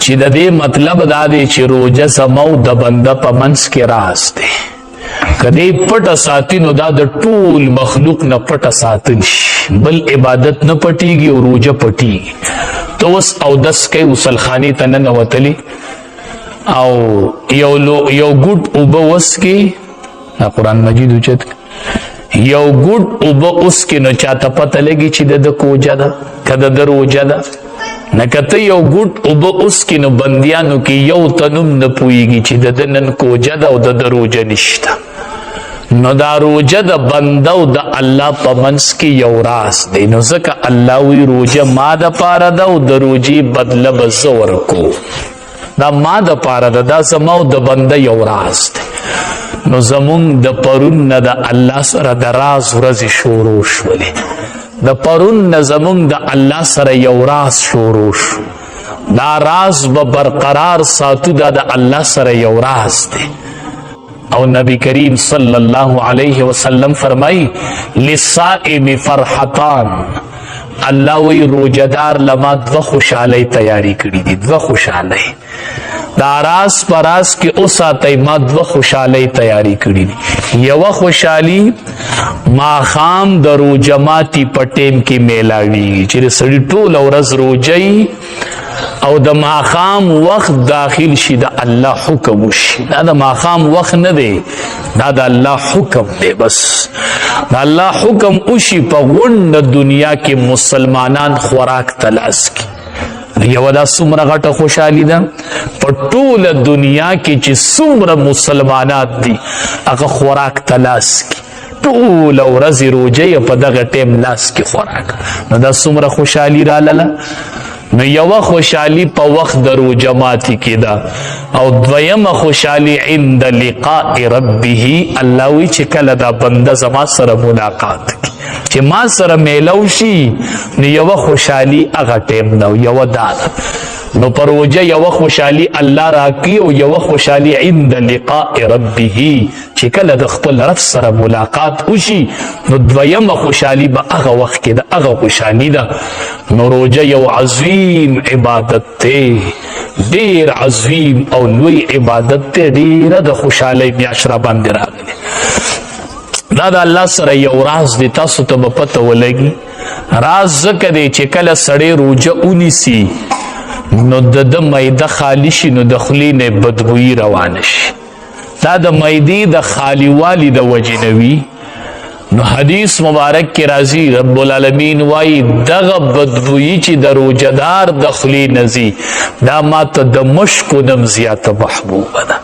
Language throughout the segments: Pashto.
چې د دې مطلب دا دی چې روزه زمو د بنده په منځ کې راز دی، کدی پټه ساتي نو دا د ټول مخلوق نه پټه ساتل شي، بل عبادت نه پټیږي او روزه پټیږي. تو اوس اودس کوي، غسلخانې ته ننوتلی او یو ګوټ اوبه وڅکي، دا قرآن مجید اوچت یو ګوټ اوبه وڅکي نو چاته پته لګي چې د کوجه ده که د روژه ده؟ نه که ته یو ګوټ اوبه وڅکي نو بندیانو کې یو تنوم نه پوهېږي چې د نن کوجه ده او د روژه نشته. نو دا روژه د بنده او د الله په منځ کې یو راز دی. نو ځکه الله وی روژه ما د پاره ده او د روژې بدله به زه ورکوم، دا ما د پاره ده، دا زما او د بنده یو راز دی. نو زمونږ د پرون نه د الله سره د راز ورځې شروع شولې، د پرون نه زمونږ د الله سره یو راز شروع شو، دا راز به برقرار ساتو، دا د الله سره یو راز دی. او نبی کریم صلی الله علیه وسلم فرمائی للصائم فرحتان، الله وی روجدار لما دو خوشحالی تیاری کړي دي، دو خوشحالی دا راز پراز کې اوساتای ما دو خوشحالی تیاری کړي دي. یو خوشحالی ما خام د روجه ماتی په ټیم کې میلاوي چې سړی ټول ورځ روجي او د ماخام وخت داخل شي د الله حکم وشي. دا د ماخام وخت نه دی، دا د الله حکم دی. بس د الله حکم وشي په غونډ دنیا کې مسلمانان خوراک تلاس کی. یو دا څومره غټه خوشحالي ده په ټوله دنیا کې چې څومره مسلمانات دي هغه خوراک تلاس کی، ټوله ورځ روژه په دغه ټیم لاس کې خوراک. نو دا څومره خوشحالي رالاله. نو یو خوشحالی په وخت د روژه ماتي کې ده، او دویمه خوشحالی عند لقاء ربه، الله وی چې کله دا بنده زما سره ملاقات کی، چې ما سره میلو شي، نو یو خوشحالی هغه ټیم ده، یو دا ده. نو پر روژه یو خوشحالی الله راکي او یو خوشحالی عند لقاء ربه، چې کله د خپل رب سره ملاقات وشي نو دویمه خوشحالی به هغه وخت کې ده، هغه خوشحالی ده. نو روژه یو عظیم عبادت دی، ډیر عظیم او لوی عبادت دی، ډیره د خوشحالی میاشت را باندې راغلی. دا د الله سره یو راز دی، تاسو ته به پته ولګي. راز ځکه دی چې کله سړی روژه ونیسي نو د معده خالی شي، نو د خولې نه بدبویي روانه شي. دا د معدې د خالی والي د وجې نه وي. نو حدیث مبارک کې راځي رب العالمین وایي دغه بدبویي چې د روژهدار د خولې نه ځي دا ماته د مشکو نه زیاته محبوبه ده.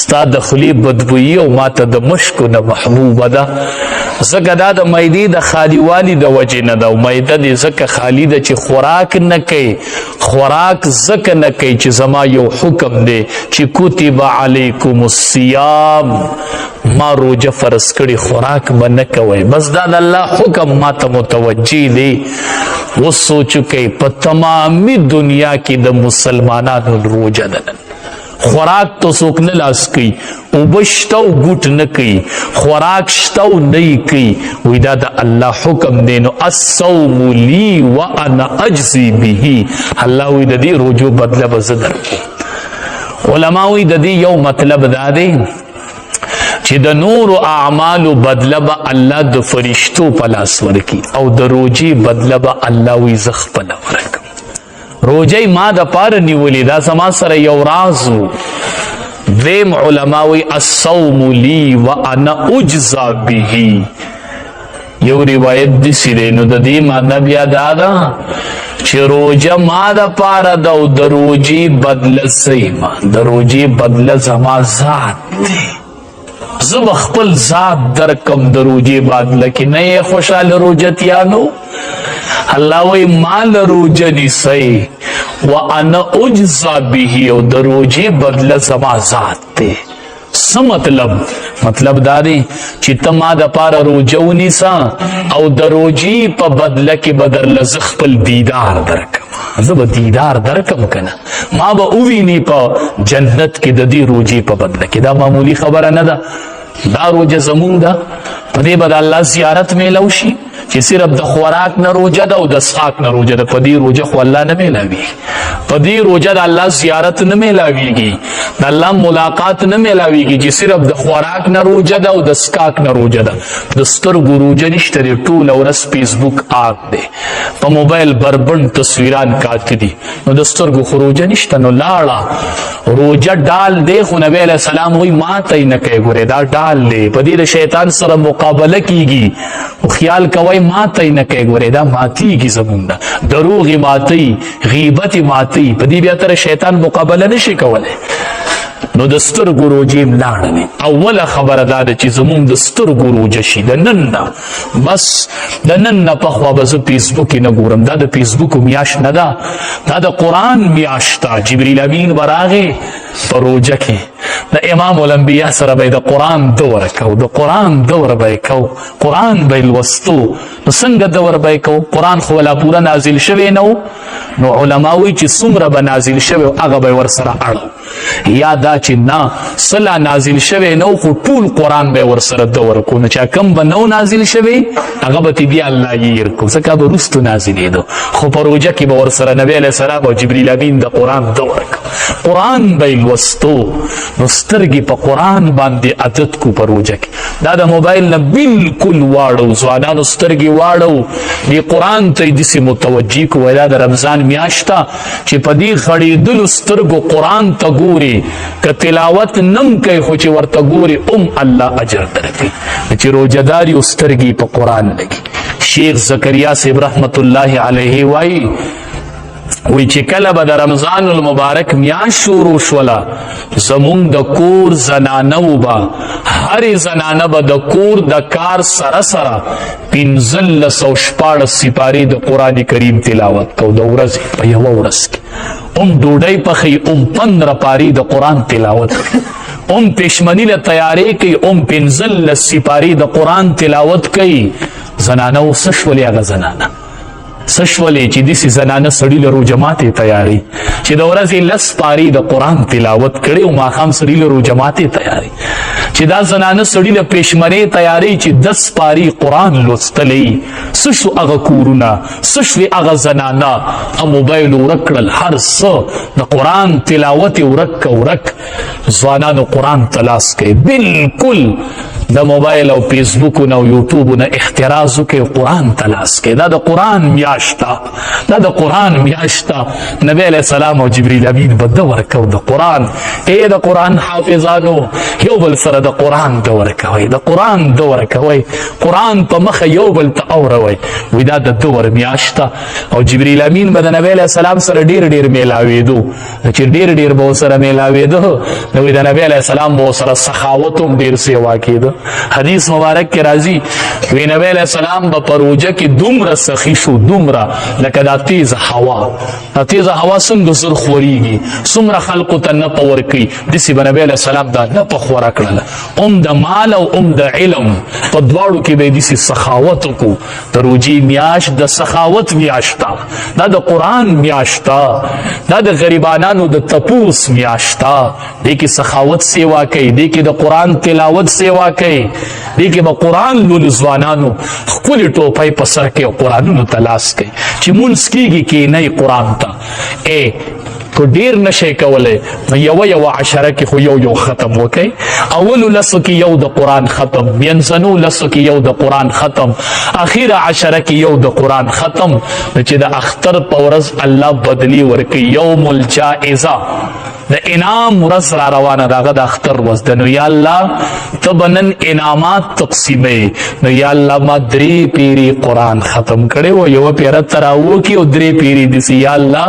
ستا د خولې بدبویي او ماته د مشکو نه محبوبه ده، ځکه دا د معدې د خالي والي د وجې نه ده. او معده دې ځکه خالي ده چې خوراک نه کوي، خوراک ځکه نه کوي چې زما یو حکم دی چې کتب علیکم الصیام، ما روژه فرض کړي خوراک به نه کوئ. بس دا د الله حکم ما ته متوجه دی. و سوچو کوي په تمامي دنیا کې د مسلمانانو روژه ده، خوراک تو څوک نه لاس کوي، اوبه شته او ګوټ نه کوي، خوراک شته او نه یې کوي. وایي دا د الله حکم دی. نو الصوم لی وانا اجزي به، الله وایي د دې روژو بدله به زه درکوم. علما وایي د دې یو مطلب دا دی چې د نور اعمالو بدله به الله د فرشتو په لاس ورکي، او د روژې بدله به الله وایي زه خپله ورکم. روژه ما د پاره نیولې، دا زما سره یو راز و. دویم علما وایي الصوم لی وانا اجزا به. یو روایت داسې دی، نو د دې معنی بیا دا ده چې روژه ما د پاره ده او د روژې بدله زیمه، د روژې بدله زما ذات دی، زه به خپل ذات درکم د روژې بدله کې. نه یې خوشحاله روژتیانو، الله وی مال روژه نیسئ وانا اجزا به، او د روژې بدله زما ذات دی. څه مطلب دا دی چې ته ما د پاره روژه ونیسه او د روژې په بدله کې به درله زه خپل دیدار درکم، زه به دیدار درکم کنه، ما به وویني په جنت کې د دې روژې په بدله کې. دا معمولی خبره نه ده، دا روژه زمونږ ده، په دې به د الله زیارت میلو شي چې صرف د خوراک نه روجه ده او د څښاک نه روجه ده، په دې روجه خو الله نه میلاوي، په دې روجه د الله زیارت نه میلاویږي، د الله ملاقات نه میلاویږي، چې صرف د خوراک نه روجه ده او د څښاک نه روجه ده. د سترګو روجه نشته دی، ټوله ورځ فیسبوک آک دی، په موبایل بربند تصویران کاته دي، نو د سترګو خو روجه نشته. نو لاړه روجه ډال دی، خو نبی علیہ السلام وایي ماته یې نه کوي، ګورې دا ډال دی، په دې د شیطان سره مقابله کیږي، خو خیال کوئ ماته یې نه کوي، ګورې دا ماتیږي زمونږ نه، دروغ یې ماتوي، غیبت یې ماتوي، په دې بیا تر شیطان مقابله نشي کولی. نو د سترګو روجې م لاړلې. اوله خبره دا ده چې زمونږ د سترګو روجه شي د نن نه، بس د نن نه پخوا به زه فیسبوک نه ګورم، دا د فیسبوک میاشت نه ده، دا د قرآن میاشت ده. جبریل امین به راغی په روجه کې، د امام الانبیا سره به د قرآن دور کو، د قرآن دور به کو، قرآن به لوستو. نو څنګه دور به کو؟ قرآن خو لا پوره نازل شوی نه و، نو علما وایي چې څومره به نازل شوی هغه به ورسره اړو، یا دا چې نه صلا نازل شوی نو خو ټول قرآن به ورسره دور کو، نو چا کم به نو نازل شوی هغه به بیا الله یې کو، ځکه به وروستو نازلېدو، خو په روجه کې به ورسره نبی علیه السلام او جبریل امین د قرآن دور کو، قرآن به یې لوستو. نو سترګې په قرآن باندې عادت کو په روجه کې. دا د موبایل نه بالکل واړو، ځوانانو سترګې واړو، دې قرآن ته یې داسې متوجه کو. وایي دا د رمضان میاشت ده چې په دې غړېدلو سترګو قرآن ته ګوري، که تلاوت نم کوي خو چې ورته ګوري الله اجر درکوي، چې روجهدار یو سترګې په قرآن لګي. شیخ زکریا صاحب رحمت الله علیه وایي وی چې کله به د رمضان المبارک میاشت شروع شوله، زمونږ د کور زنانو به هرې زنانه به د کور د کار سره سره 1514 سپارې د قرآن کریم تلاوت کو د ورځې په یوه ورځ کې. ډوډۍ پخوي، 15 پارې د قرآن تلاوت کوي، پېشمني له تیارې کوي، 15 سپارې د قرآن تلاوت کوي. زنانه و څه شولې هغه زنانه سشولې چې داسې زنانه سړي له روژه ماتې تیاري، چې د ورځې 10 پارې د قرآن تلاوت کړي او ماښام سړي له روژه ماتې تیاري، چې دا زنانه سړي له پېشمنۍ تیاري چې 10 پارې قرآن لوستلی. څه شو هغه کورونه، څه شوې هغه زنانه، موبایل ورک کړل، هر څه د قرآن تلاوت ورک ورک. ځوانانو قرآن ته لاس کوي، بالکل د موبایل او فیسبوکونه او یوټوبونه احتراز وکړي، قرآن ته لاس کوي. دا د قرآن میاشت ده، دا د قرآن میاشت ده. نبی علیه السلام او جبریل امین به دور کو د قرآن. ای د قرآن حافظانو یو بل سره د قرآن دور کوئ، د قرآن دور کوئ، قرآن په مخه یو بل ته اوروئ. وی دا د دور میاشت ده. او جبریل امین به د نبی علیه السلام سره ډېر ډېر میلاوېدو، چې ډېر ډېر به ورسره میلاوېده، نو وی د نبی علیه السلام به ورسره سخاوت هم ډېر سیوا کېده. حدیث مبارک کې راځي وی نبی علیہ السلام به په روژه کې دومره سخي شو، دومره لکه دا تیز هوا، دا تیز هوا څنګه زر خورېږي، څومره خلقو ته نفع ورکوي، داسې به نبی علیه السلام دا نفع خوره کړله. د مال او د علم په دواړو کې به یې داسې سخاوت وکړو. د روژې میاشت د سخاوت میاشت ده، دا د قرآن میاشت ده، دا د غریبانانو د تپوس میاشت ده. دې کې سخاوت سیوا کوي، دې کې د قرآن تلاوت سیوا کوي، دې کې به قرآن لولو ځوانانو ښکلې ټوپۍ په سر کې او قرآنونو ته لاس کوي، چې مونځ کېږي کښېنئ قرآن ته. که ډیر نشئ کولی نو یوه عشره کې خو یو ختم وکئ. اولو لسو کې یو د قرآن ختم، منځنو لسو کې یو د قرآن ختم، اخیره عشره کې یو د قرآن ختم. نو چې د اختر په ورځ الله بدلی ورکوي، یوم الجائزه، د انعام ورځ را روانه ده، هغه د اختر ورځ ده. نو یا الله ته به نن انعامات تقسیموي، نو یا الله ما 3 پیری قرآن ختم کړی و، یوه پیره ته راوکي او 3 پیری داسې. یا الله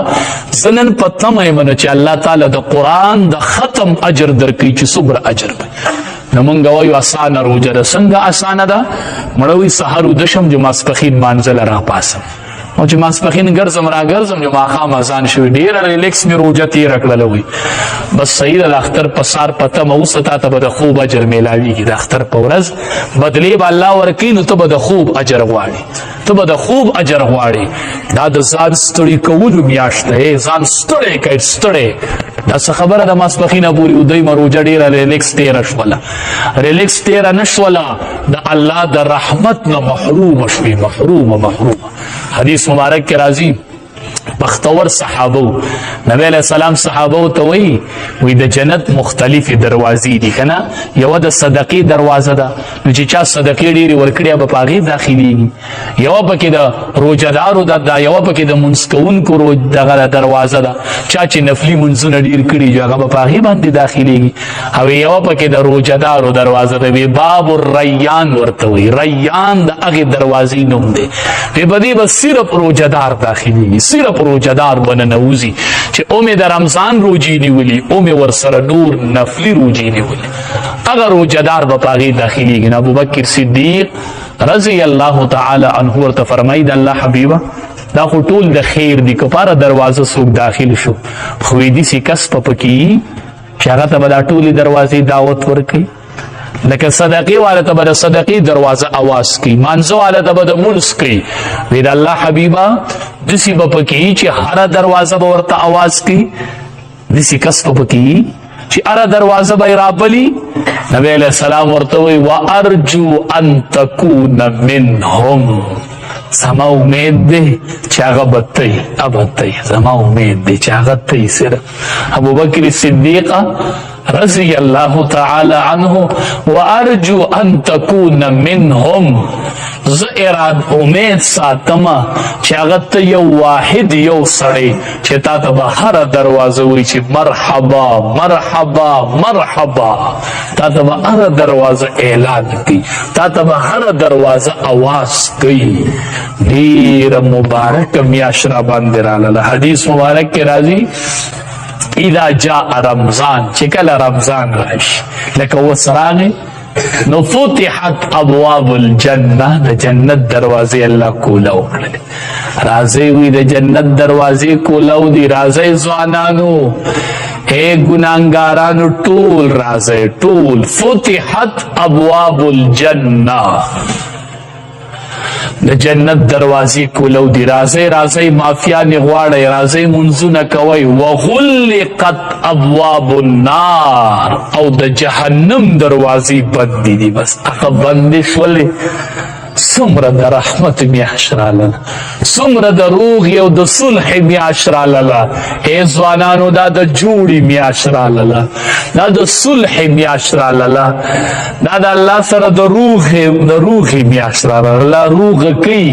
زه نن په تمه یم چې الله تعالی د قرآن د ختم اجر درکوي، چې څومره اجر به. نو مونږ وایو اسانه روژه ده. څنګه اسانه ده؟ مړه وایي سهار ویده شم، چې ماسپښین مانځله راپاسم، او چې ماسپښین ګرځم را ګرځم، چې ماښام اذان شوي، ډېره ریلیکس مې روژه تېره کړله. وایي بس صحیح ده، د اختر په سهار په تمه اوسه، تا ته به د خوب اجر میلاویږي. د اختر په ورځ بدلې به الله ورکوي، نو ته به د خوب اجر غواړې، ته به د خوب اجر غواړې. دا د ځان ستړي کولو میاشت ده، ځان ستړی کوي، ستړی دا څه خبره د ماسپخینه پورې ودی مروجه ډیره ریلیکس تیره شوله ریلیکس تیره نه شوله د الله د رحمت نه محروم شوي محرومه حدیث مبارک کې راځي بختور صحابو نبی علیہ السلام صحابو ته وی د جنت مختلفې دروازې دي کنه یو د صدقې دروازه ده نو چې چا صدقې ډېرې ورکړي به په هغې داخلېږي یوه پکې د روژهدارو ده یوه پکې د لمونځ کوونکو دغه دروازه ده چا چې نفلي لمونځونه ډېر کړي هغه به په هغې باندې داخلېږي او یوه پکې د روژهدارو دروازه ده وی باب الریان ورته وایي ریان د هغې دروازې نوم دی وی په دې به صرف روژهدار داخلېږي صرف روجدار بننوزی چې اومه د رمضان روجی نیولی اومه ورسره نور نفلی روجی نیولی اگر روجدار بپاغی داخلیږي ابوبکر صدیق رضی الله تعالی عنہ ورته فرمایي د الله حبیبه دا خو ټول د خیر دی کفاره دروازه څوک داخل شو خو دې سي کس پپکی چې هغه ته به دا ټولې دروازې دعوت ورکړي لکه صدقې والا ته به د صدقې دروازه اواز کوي مانځه والا ته به د مونځ کوي وی د الله حبیبه داسې به پکې چې هره دروازه به ورته اواز کوي داسې کس به پکې چې هره دروازه به یې رابلي نبی علیه السلام ورته وایي وارجو ان تکون منهم زما امید دی چې هغه به تی زما امید دی چې هغه تی صرف ابوبکر صدیق رضی الله تعالی عنه وارجو ان تکون منهم ز اراد امید ساتما چې هغه ته یو واحد یو سړی چې تا ته به هره دروازه وایي چې مرحبا مرحبا مرحبا تا ته به هره دروازه اعلان کوي تا ته به هره دروازه اواز کوي ډېره مبارکه میاشت را باندې راغله حدیث مبارک کې راځي اذا جاء رمضان چې کله رمضان راشي لکه اوس راغی نو فتحت ابواب الجنه د جنت دروازې الله کوله وکړلې راځئ وی د جنت دروازې کوله دي راځئ ځوانانو اے ګناهګارانو ټول راځئ ټول فتحت ابواب الجنه د جنت دروازې کولو دی راځئ مافیانې غواړئ راځئ منځونه کوئ وغلقت ابواب النار او د جهنم دروازې بندې دي بس هغه بندې شولې څومره د رحمت میاشت راغله څومره د روغې او د صلح میاشت راغله ای ځوانانو دا د جوړې میاشت راغله دا د صلح میاشت راغله دا د الله سره د روغې میاشت راغله روغه کوي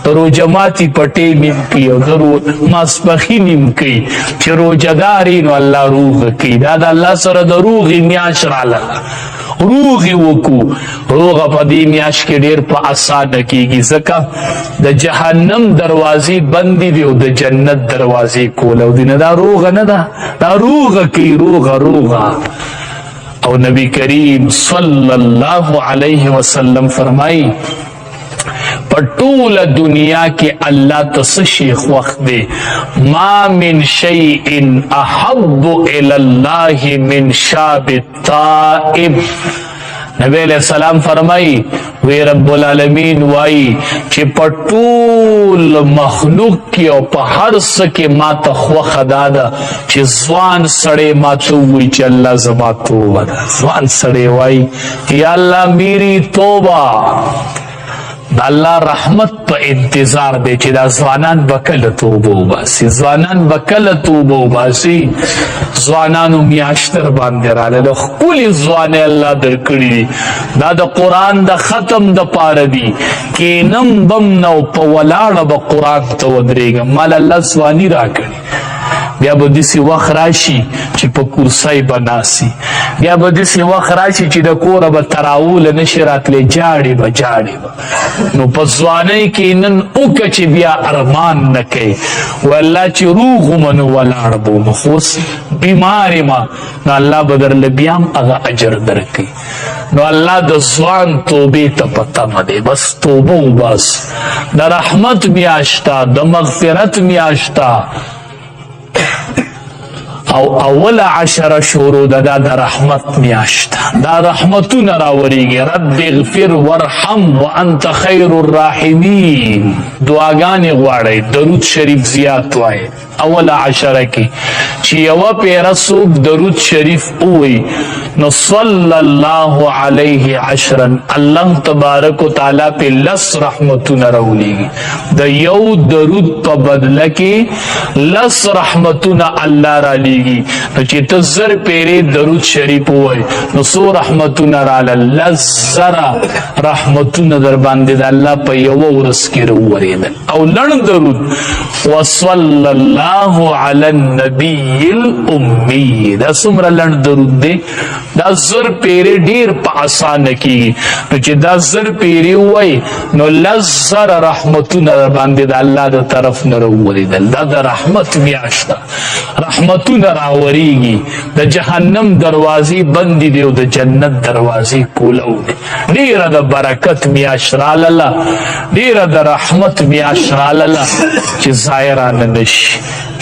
د روژه ماتي پټې میم کوي او د ماسپخین میم کوي چې روژهدار نو الله روغه کوي دا د الله سره د روغې میاشت راغله روغی وکو روغه په دې میاشت کې ډېر په اسانه کېږي ځکه د جهنم دروازې بندې دي او د جنت دروازې کولو دي نه دا روغه نه ده دا روغه کوي روغه او نبی کریم صلی الله علیه وسلم فرمایي پر ټول دنیا کې الله ته شي خوښ دی ما من شیء احب الی الله من شاب التائب نبی علیہ السلام فرمائی وی رب العالمین وائی چې په ټول مخلوق کې او په هر څه کې ما ته خوښه دا ده چې ځوان سړی ما ته ووایي چې الله زما توبه ده ځوان سړی وایي یا الله میری توبه د الله رحمت په انتظار دی چې دا ځوانان به کله توبه وباسي ځوانانو میاشت در باندې راغله ښکلې ځوانۍ الله درکړي دي دا د قرآن د ختم دپاره دي کینم بم نه او په ولاړه به قرآن ته ودرېږم مال الله ځواني راکړي بیا به داسې وخت راشي چې په کرسۍ به ناستي بیا به داسې وخت راشي چې د کوره به تراوله نشي راتلی جاړې به نو په ځوانۍ کې نن وکړه چې بیا ارمان نه کوي و الله چې روغ ومه نو ولاړ به ومه خو اوس بیمار یمه نو الله به درله بیا هم هغه اجر درکوي نو الله د ځوان توبې ته په تمه دی بس توبه وباس د رحمت میاشته د مغفرت میاشته او اول عشر شروع دا رحمت میاشت دا رحمتون راوریگی رب اغفر ورحم وانت خیر الراحمین دعاگانی غواړی درود شریف زیاد وای اول عشره کی چی یو پیر سوک درود شریف اوی نو صلی الله علیه عشرا اللہ تبارک و تعالی پی لس رحمتون راولیگی دا یو درود پا بدل کی لس رحمتون اللہ را لیگی نو چی تزر پیری درود شریف ہوئی نو سو رحمتون را لزر رحمتون در باندی دا اللہ پا یو ورس کی رو وریدن او لن درود وصل اللہ علی النبی الامی دا سمر لن درود دے دا زر پیری دیر پا آسان کی نو چی دا زر پیری ہوئی نو لزر رحمتون در باندی دا اللہ دا طرف نرو وریدن دا رحمت میاشتا رحمتون راوریگی دا جہنم دروازی بندی دیو دا جنت دروازی کولو دی دیر دا برکت میاشرال اللہ دیر دا رحمت میاشرال اللہ چی زائران نش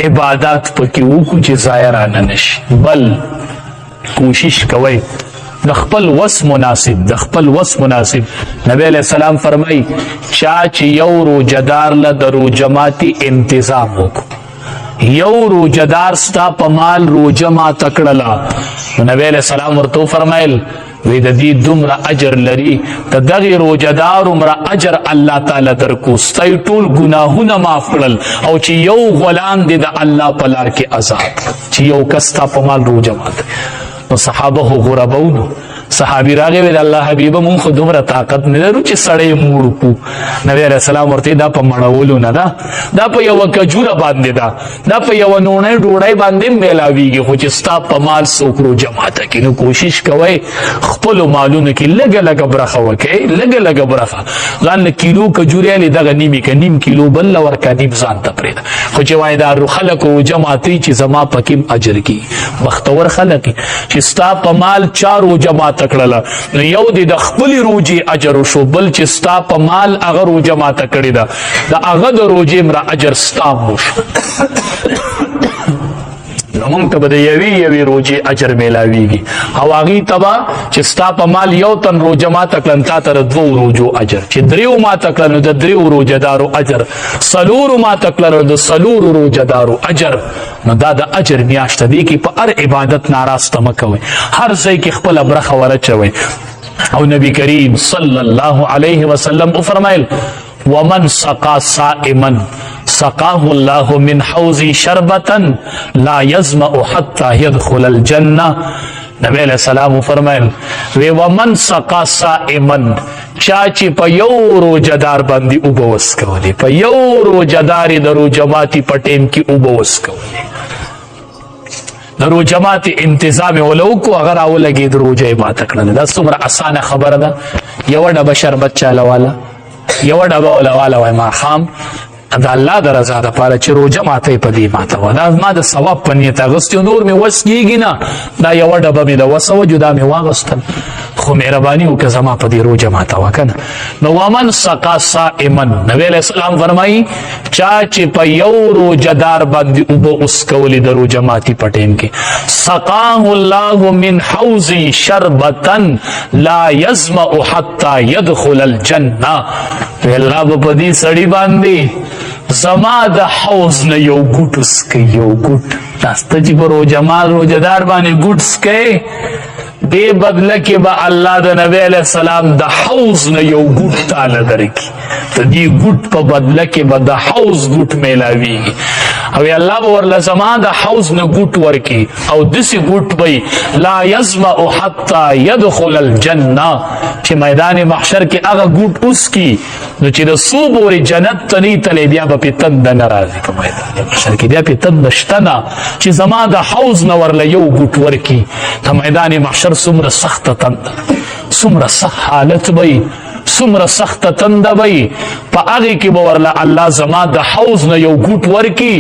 عبادات پکی اوکو چی زائران نش بل کوشش کوئی دخپل وس مناسب نبی علیہ السلام فرمائی چاچ یو رو جدار لدرو جماعتی انتظام ہوکو یو روجدار ستا پمال روجه ما تکڑلا نبی علیہ السلام ورتو فرمائل وی د دې دومره اجر لري د دغه روجدار عمره اجر الله تعالی درکو ستای ټول ګناهونه معاف کړل او چې یو غلام دې د الله په لار کې آزاد چې یو کستا پمال روجه مات نو صحابه غربونو صحابی راغی ویل الله حبیبه مون خو دومره طاقت نه لرو چې سړی موړ کو نبی علیہ السلام ورته دا په مړولو نه دا په یو کجوره باندې دا په یو نونې ډوړای باندې میلاویږي خو چې ستا په مال سوکرو جماعت کې نو کوشش کوئ خپل مالونه کې لګ برخه وکړئ لګ برخه ځان کیلو کجوره لې دغه نیم کیلو بل ورکا نیم ځان ته پرېږده خو چې وای دا خلکو جماعتي چې زما پکې اجر کی بختور خلک چې ستا په مال چارو جماعت تکړه نو یو د خپل روجي اجر شو بل چې ستا په مال هغه روجه ماته کړی دا د هغه د روجي مر اجر ستا مو شو نو موږ ته به د یوې روجي اجر میلاویږي او هغې ته به چې ستا په مال یو تن روجه ماته کړه تا ته د 2 روجو اجر چې 3 ماته کړه نو د 3 روجهدارو اجر 4 ماته کړه نو د 4 روجهدارو اجر نو دا د اجر میاشت دی کې په هر عبادت ناراسته مه کوئ هر ځای کې خپله برخه ورچوئ او نبی کریم صلی الله علیه وسلم فرمایل ومن سقا صائما سقاه الله من حوض شربتا لا يظمأ حتى يدخل الجنه نبی علیہ السلام فرمایل وی ومن سقا صائما چاچی په یو روجدار باندې اوبه وسکولې په یو روجداري د روجماتي په ټیم کې اوبه وسکولې د روجماتي انتظام ولو کو اگر اولګي د روجه ماته کړل دا څومره اسانه خبره ده یو ډبه شربت چاله والا یو ډبه والا وای ما خام دا الله د رضا لپاره چې روجه ماته په دې ماته و دا ما د ثواب په نیت اغوستو نور مې وس کېږي نه دا یو ډبه مې د وسه وجو دا مې واغوستل خو مهرباني وکړه زما په دې روجه ماته وکنه نو ومن سقا صائما نبی علیہ السلام فرمایي چا چې په یو روجهدار باندې اوبه وسکولې د روجه ماتي په ټیم کې سقاه الله من حوض شربتا لا يظمأ حتى يدخل الجنه الله په دې سړی باندې زما د حوض نه یو ګوټ وسکئ یو ګوټ تاسته چې په روجهدار باندې ګوټ وسکئ دې بدله کې به الله د نبی علیہ السلام د حوض نه یو ګوټ تعالی درکړي د دې ګوټ په بدله کې به د حوض ګوټ میلاویږي او الله به ورله زما د حوض نه ګوټ ورکړي او داسې ګوټ به لا يظمأ حتى يدخل الجنه چې میدان محشر کې هغه ګوټ وسکي نو چې د څو پورې جنت ته نه تللی بیا به پې تنده نه راځي په میدان محشر کې بیا پې تنده شته نه چې زما د حوض نه ورله یو ګوټ ورکړي د میدان محشر څومره سخته تنده څومره سخت حالت به سمره سخت تنده وي په هغه کې به ورله الله زما د حوض نه یو ګوټ ورکي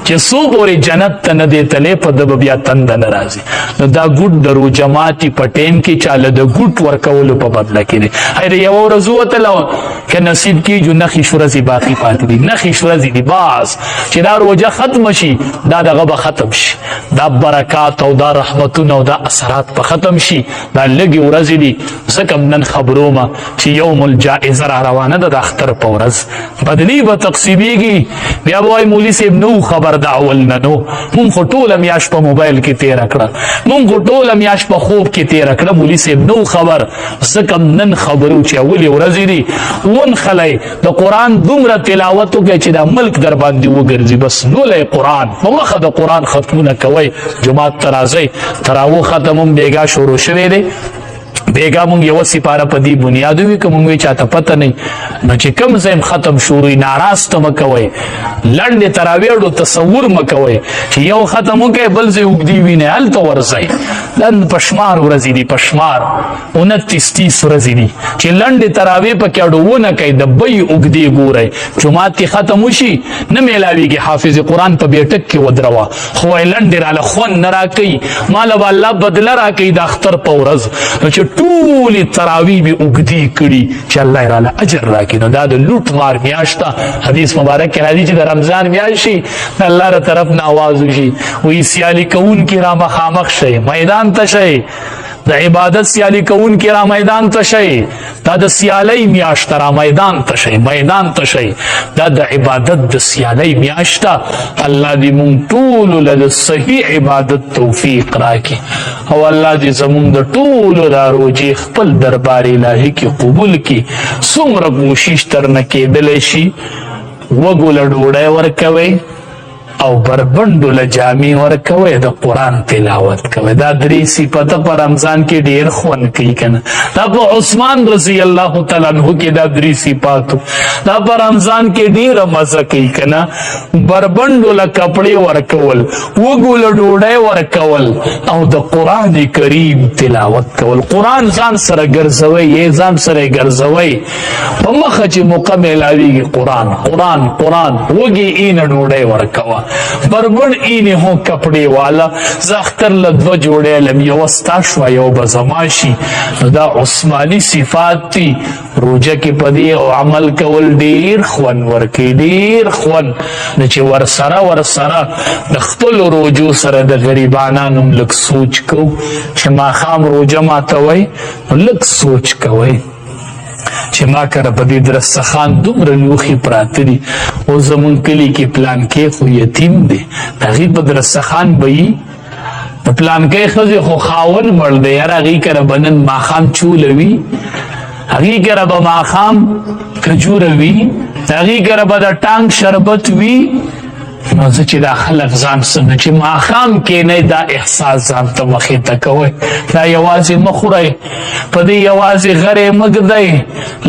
چې څو پورې جنت ته نه دی تللی په ده به بیا تنده نه راځي. نو دا ګوټ د روژه ماتي په ټیم کې چاله د ګوټ ورکولو په بدله کې دی. د یوه ورځ ووتله که نصیب کېږو نښې شورځې باقي پاتې دي، نښې شورځې دي باس چې دا روژه ختمه شي دا دغه به ختم شي، دا برکات او دا رحمتونه او دا اثرات به ختم شي. دا لږې ورځې دي ځکه نن خبرومه چې یوم الجائزه را روانه ده د اختر په ورځ بدلي به تقسیمیږي. بیا به وایي مولي صاحب نو خبر د اول نه نو مونږ خو ټوله میاشت په موبایل کې تېره کړه، مونږ خو ټوله میاشت په خوب کې تېره کړه، مولي صاحب نو خبر. ځکه نن خبرو چې اولې ورځې دي ونښلی د قرآن دومره تلاوت وکړئ چې دا ملک در باندې وګرځي. بس لولی قرآن په مخه د قرآن ختمونه کوئ، جماعت ته راځئ. تراویح ختم هم بېګا شروع شوی دی، بیگا مونږ یو سپاره په دې بنیاد وي که مونږ وی چاته پته نه نو چې کوم ځای ختم شروع ناراسته مه کوئ، لنډې تراویحو تصور مه کوئ چې یو ختم وکړئ بل ځای اوږدې وینئ هلته ورځئ. نن په شمار ورځې دي، په شمار 29-30 ورځې دي چې لنډې تراویح پکې اډونه کوئ، د بیې اوږدې ګورئ. جماعت کې ختم وشي نه میلاویږي حافظ قرآن په بیټک کې ودروه، خو وایي لنډې راله خوند نه راکوي، ماله به الله بدله راکوي د اختر په ورځ. نو چې ټولې تراویح به اوږدې کړي چې الله یې راله اجر راکړي. نو دا د لوټ مار میاشت ده. حدیث مبارک کې راځي چې د رمضان میاشت شي د الله له طرف نه آواز وشي وایي سیالي کوونکي را مخامخ شئ، میدان ته شئ، د عبادت سیالي کوونکي را میدان ته شئ. دا د سیالۍ میاشت را میدان ته شئ، میدان ته شئ. دا د عبادت د سیالۍ میاشت ده. الله دې مونږ ټولو له د صحیح عبادت توفیق راکړي او الله دې زمونږ د ټولو دا روژې خپل دربار الهي کې قبول کړي. څومره کوشش ترنه کېدلی شي وږو له ډوډۍ ورکوئ او بربنډو له جامې ورکوئ، د قرآن تلاوت کوئ. دا درې صفته په رمضان کې ډېر خوند کوي که نه. دا په عثمان رضی الله تعالی عنه کې دا درې صفاتو دا په رمضان کې ډېره مزه کوي که نه. بربنډو له کپړې ورکول، وږو له ډوډۍ ورکول او د قرآن کریم تلاوت کول. قرآن ځان سره ګرځوئ، یې ځان سره یې ګرځوئ په مخه چې موقع میلاویږي قرآن قرآن قرآن. وږې اینه ډوډۍ ورکوه، بربن اینه هو کپڑے والا. زه اختر له 2 جوړې لم، یوه ستا شوه یو به زما شي. نو دا عثماني صفات دي. روژه کې په دې عمل کول ډېر خوند ورکوي، ډېر خوند. نو چې ورسره د خپلو روژو سره د غریبانانو هم لږ سوچ کوو چې ماښام روژه ماتوئ نو لږ سوچ کوئ چې ما کره په دې درستخان دومره لوښي پراته دي. اوس زمونږ کلي کې پلانکی خو یتیم دی، د هغې په درستخان به وي د پلانکی ښځې خو خاوند مړ دی، یاره هغې کره به نن ماښام چوله وي، هغې کره به ماښام کجوره وي، هغې کره به د ټانک شربت وي. نو زه چې دا خلک ځان سنه چې ماښام کېنئ دا احساس ځان ته مخې ته کوئ. دا یوازې مه خورئ، په دې یوازې غرې مه ږدئ،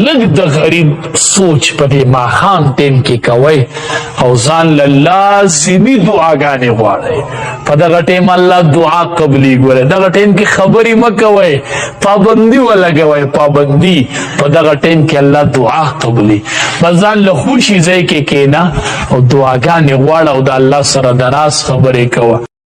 لږ د غریب سوچ په دې ماښام ټیم کې کوئ او ځان له لازمي دعاګانې غواړئ. په دغه ټیم الله دعا قبلي. ګوره دغه ټیم کې خبرې مه کوئ، پابندي ولګوئ، پابندي. په دغه ټیم کې الله دعا قبلي. بس ځان له خوشي ځای کې کېنه او دعاګانې غواړه او د الله سره د راز خبرې کوه.